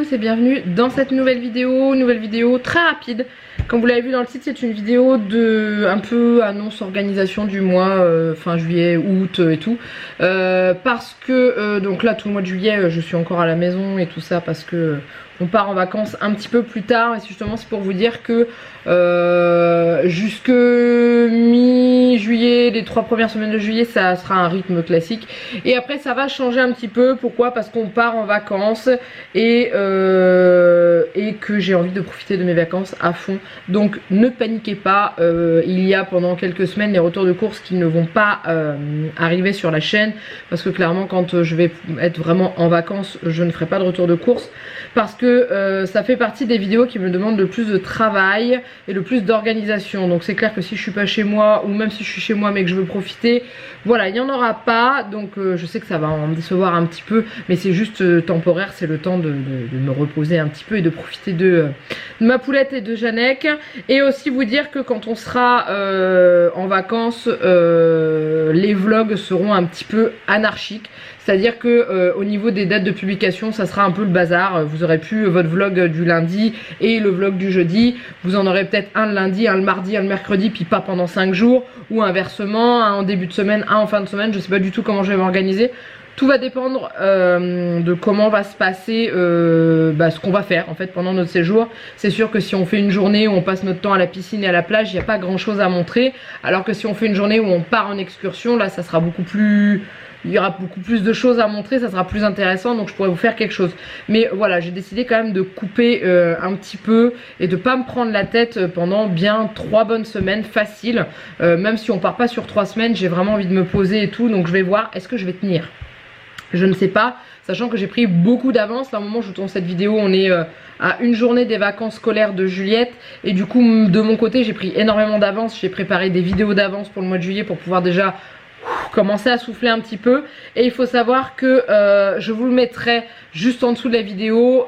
tous et bienvenue dans cette nouvelle vidéo très rapide. Comme vous l'avez vu dans le titre, c'est une vidéo de un peu annonce organisation du mois, fin juillet, août et tout. Parce que donc là tout le mois de juillet je suis encore à la maison et tout ça parce que on part en vacances un petit peu plus tard. Et justement c'est pour vous dire que jusque mi-juillet, les 3 premières semaines de juillet, ça sera un rythme classique. Et après ça va changer un petit peu. Pourquoi? Parce qu'on part en vacances et que j'ai envie de profiter de mes vacances à fond. Donc ne paniquez pas, il y a pendant quelques semaines les retours de course qui ne vont pas arriver sur la chaîne. Parce que clairement quand je vais être vraiment en vacances, je ne ferai pas de retour de course. Parce que ça fait partie des vidéos qui me demandent le plus de travail et le plus d'organisation. Donc c'est clair que si je suis pas chez moi, ou même si je suis chez moi mais que je veux profiter, voilà, il n'y en aura pas. Donc je sais que ça va en décevoir un petit peu, mais c'est juste temporaire, c'est le temps de me reposer un petit peu et de profiter de ma poulette et de Janek. Et aussi vous dire que quand on sera en vacances, les vlogs seront un petit peu anarchiques. C'est-à-dire que au niveau des dates de publication, ça sera un peu le bazar. Vous aurez plus votre vlog du lundi et le vlog du jeudi. Vous en aurez peut-être un le lundi, un le mardi, un le mercredi, puis pas pendant 5 jours. Ou inversement, un en début de semaine, un en fin de semaine. Je sais pas du tout comment je vais m'organiser. Tout va dépendre de comment va se passer ce qu'on va faire en fait pendant notre séjour. C'est sûr que si on fait une journée où on passe notre temps à la piscine et à la plage, il n'y a pas grand chose à montrer. Alors que si on fait une journée où on part en excursion, là ça sera beaucoup plus... Il y aura beaucoup plus de choses à montrer, ça sera plus intéressant, donc je pourrais vous faire quelque chose. Mais voilà, j'ai décidé quand même de couper un petit peu et de pas me prendre la tête pendant bien 3 bonnes semaines faciles. Même si on part pas sur 3 semaines, j'ai vraiment envie de me poser et tout, donc je vais voir, est-ce que je vais tenir? Je ne sais pas, sachant que j'ai pris beaucoup d'avance. Là, au moment où je tourne cette vidéo, on est à une journée des vacances scolaires de Juliette. Et du coup, de mon côté, j'ai pris énormément d'avance. J'ai préparé des vidéos d'avance pour le mois de juillet pour pouvoir déjà commencer à souffler un petit peu. Et il faut savoir que je vous le mettrai juste en dessous de la vidéo.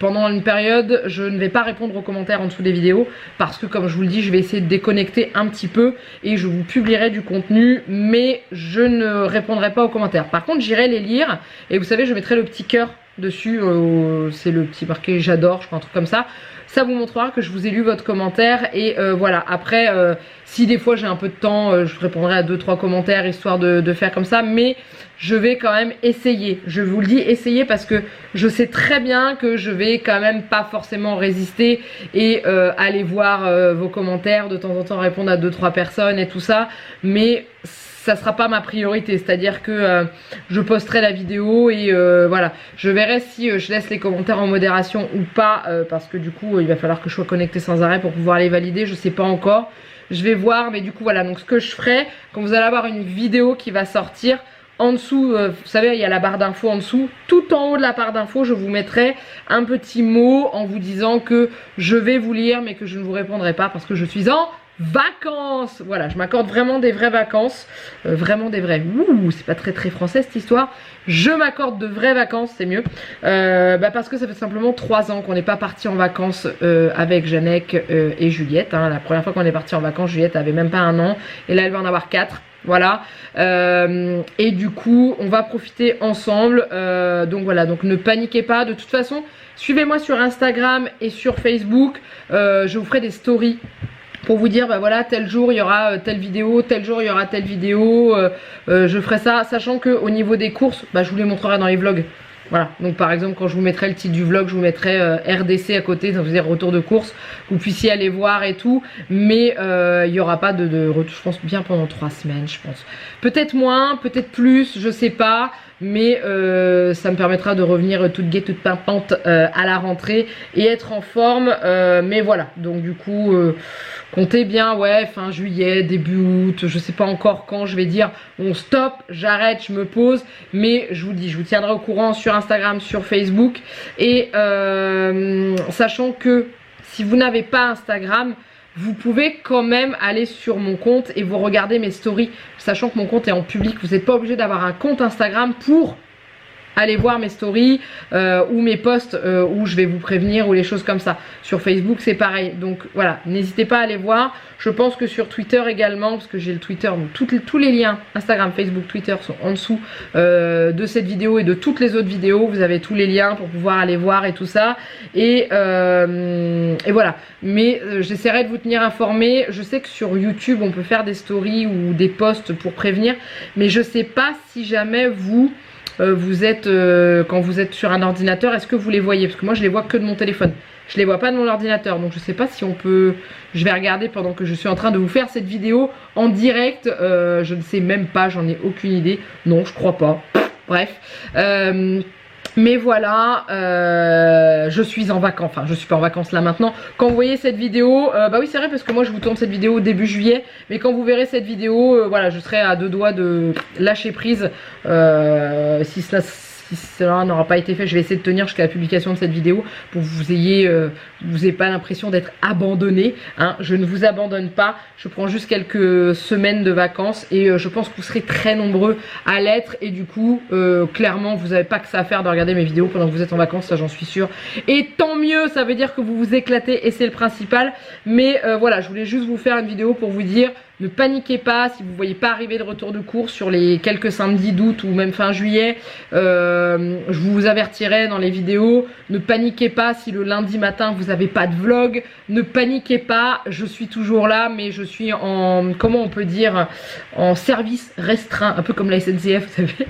Pendant une période, je ne vais pas répondre aux commentaires en dessous des vidéos parce que comme je vous le dis, je vais essayer de déconnecter un petit peu et je vous publierai du contenu, mais je ne répondrai pas aux commentaires. Par contre, j'irai les lire et vous savez, je mettrai le petit cœur dessus, c'est le petit marqué j'adore, je crois, un truc comme ça. Ça vous montrera que je vous ai lu votre commentaire. Et voilà, après si des fois j'ai un peu de temps, je répondrai à 2-3 commentaires histoire de faire comme ça. Mais je vais quand même essayer, je vous le dis, essayer, parce que je sais très bien que je vais quand même pas forcément résister et aller voir vos commentaires, de temps en temps répondre à 2-3 personnes et tout ça. Mais ça sera pas ma priorité, c'est-à-dire que je posterai la vidéo et voilà, je verrai si je laisse les commentaires en modération ou pas, parce que du coup il va falloir que je sois connectée sans arrêt pour pouvoir les valider, je sais pas encore, je vais voir. Mais du coup voilà, donc ce que je ferai, quand vous allez avoir une vidéo qui va sortir, en dessous, vous savez, il y a la barre d'infos en dessous. Tout en haut de la barre d'infos, je vous mettrai un petit mot en vous disant que je vais vous lire, mais que je ne vous répondrai pas parce que je suis en vacances. Voilà, je m'accorde vraiment des vraies vacances, vraiment des vraies. Ouh, c'est pas très français cette histoire. Je m'accorde de vraies vacances, c'est mieux, parce que ça fait simplement 3 ans qu'on n'est pas parti en vacances avec Janek et Juliette, hein. La première fois qu'on est parti en vacances, Juliette avait même pas 1 an et là elle va en avoir 4. Voilà, et du coup on va profiter ensemble, donc voilà, donc ne paniquez pas. De toute façon, suivez-moi sur Instagram et sur Facebook, je vous ferai des stories pour vous dire, bah voilà, tel jour il y aura telle vidéo, tel jour il y aura telle vidéo, je ferai ça, sachant que au niveau des courses, bah je vous les montrerai dans les vlogs. Voilà, donc par exemple quand je vous mettrai le titre du vlog, je vous mettrai RDC à côté, ça veut dire retour de course, que vous puissiez aller voir et tout. Mais il n'y aura pas de retour, je pense, bien pendant 3 semaines, je pense. Peut-être moins, peut-être plus, je sais pas. Mais ça me permettra de revenir toute gaie, toute pimpante à la rentrée et être en forme. Mais voilà, donc du coup, comptez bien, ouais, fin juillet, début août, je sais pas encore quand je vais dire on stop, j'arrête, je me pose. Mais je vous dis, je vous tiendrai au courant sur Instagram, sur Facebook. Et sachant que si vous n'avez pas Instagram, vous pouvez quand même aller sur mon compte et vous regarder mes stories, sachant que mon compte est en public. Vous n'êtes pas obligé d'avoir un compte Instagram pour allez voir mes stories ou mes posts où je vais vous prévenir ou les choses comme ça. Sur Facebook c'est pareil, donc voilà, n'hésitez pas à aller voir. Je pense que sur Twitter également, parce que j'ai le Twitter, donc tous les liens Instagram, Facebook, Twitter sont en dessous de cette vidéo et de toutes les autres vidéos. Vous avez tous les liens pour pouvoir aller voir et tout ça. Et voilà, mais j'essaierai de vous tenir informé. Je sais que sur YouTube on peut faire des stories ou des posts pour prévenir, mais je sais pas si jamais vous êtes quand vous êtes sur un ordinateur, est-ce que vous les voyez? Parce que moi je les vois que de mon téléphone, je les vois pas de mon ordinateur, donc je sais pas si on peut. Je vais regarder pendant que je suis en train de vous faire cette vidéo en direct. Je ne sais même pas, j'en ai aucune idée. Non, je crois pas. Bref. Mais voilà, je suis en vacances, enfin je suis pas en vacances là maintenant. Quand vous voyez cette vidéo, bah oui c'est vrai parce que moi je vous tourne cette vidéo au début juillet. Mais quand vous verrez cette vidéo, voilà, je serai à 2 doigts de lâcher prise. Si cela n'aura pas été fait, je vais essayer de tenir jusqu'à la publication de cette vidéo pour que vous ayez pas l'impression d'être abandonné, hein. Je ne vous abandonne pas, je prends juste quelques semaines de vacances et je pense que vous serez très nombreux à l'être et du coup clairement vous n'avez pas que ça à faire de regarder mes vidéos pendant que vous êtes en vacances, ça j'en suis sûre, et tant mieux, ça veut dire que vous vous éclatez et c'est le principal. Mais voilà, je voulais juste vous faire une vidéo pour vous dire, ne paniquez pas si vous ne voyez pas arriver de retour de cours sur les quelques samedis d'août ou même fin juillet. Je vous avertirai dans les vidéos. Ne paniquez pas si le lundi matin vous n'avez pas de vlog. Ne paniquez pas, je suis toujours là, mais je suis en, comment on peut dire, en service restreint, un peu comme la SNCF, vous savez.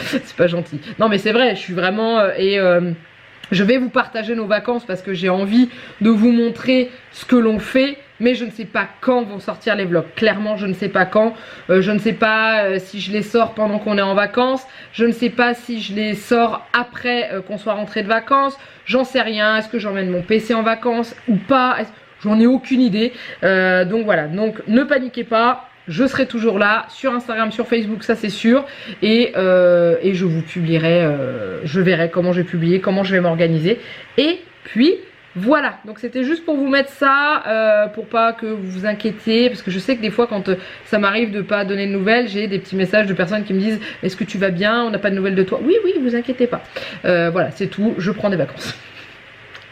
C'est pas gentil. Non mais c'est vrai, je suis vraiment... je vais vous partager nos vacances parce que j'ai envie de vous montrer ce que l'on fait. Mais je ne sais pas quand vont sortir les vlogs. Clairement, je ne sais pas quand. Je ne sais pas si je les sors pendant qu'on est en vacances. Je ne sais pas si je les sors après qu'on soit rentré de vacances. J'en sais rien. Est-ce que j'emmène mon PC en vacances ou pas? J'en ai aucune idée. Donc voilà. Donc ne paniquez pas. Je serai toujours là sur Instagram, sur Facebook, ça c'est sûr. Et je vous publierai. Je verrai comment je vais publier, comment je vais m'organiser. Et puis... voilà, donc c'était juste pour vous mettre ça, pour pas que vous vous inquiétiez, parce que je sais que des fois quand ça m'arrive de pas donner de nouvelles, j'ai des petits messages de personnes qui me disent « Est-ce que tu vas bien? On n'a pas de nouvelles de toi ?» Oui, oui, vous inquiétez pas. Voilà, c'est tout, je prends des vacances.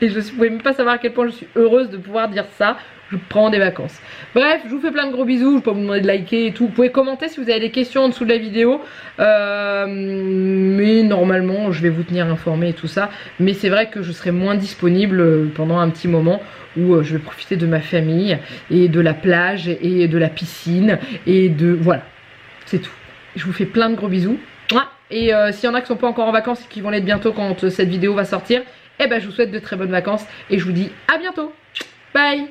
Et je ne pouvais même pas savoir à quel point je suis heureuse de pouvoir dire ça. Je prends des vacances. Bref, je vous fais plein de gros bisous. Je peux vous demander de liker et tout. Vous pouvez commenter si vous avez des questions en dessous de la vidéo. Mais normalement, je vais vous tenir informé et tout ça. Mais c'est vrai que je serai moins disponible pendant un petit moment où je vais profiter de ma famille et de la plage et de la piscine et de... voilà, c'est tout. Je vous fais plein de gros bisous. Et s'il y en a qui sont pas encore en vacances et qui vont l'être bientôt quand cette vidéo va sortir, eh ben je vous souhaite de très bonnes vacances et je vous dis à bientôt. Bye.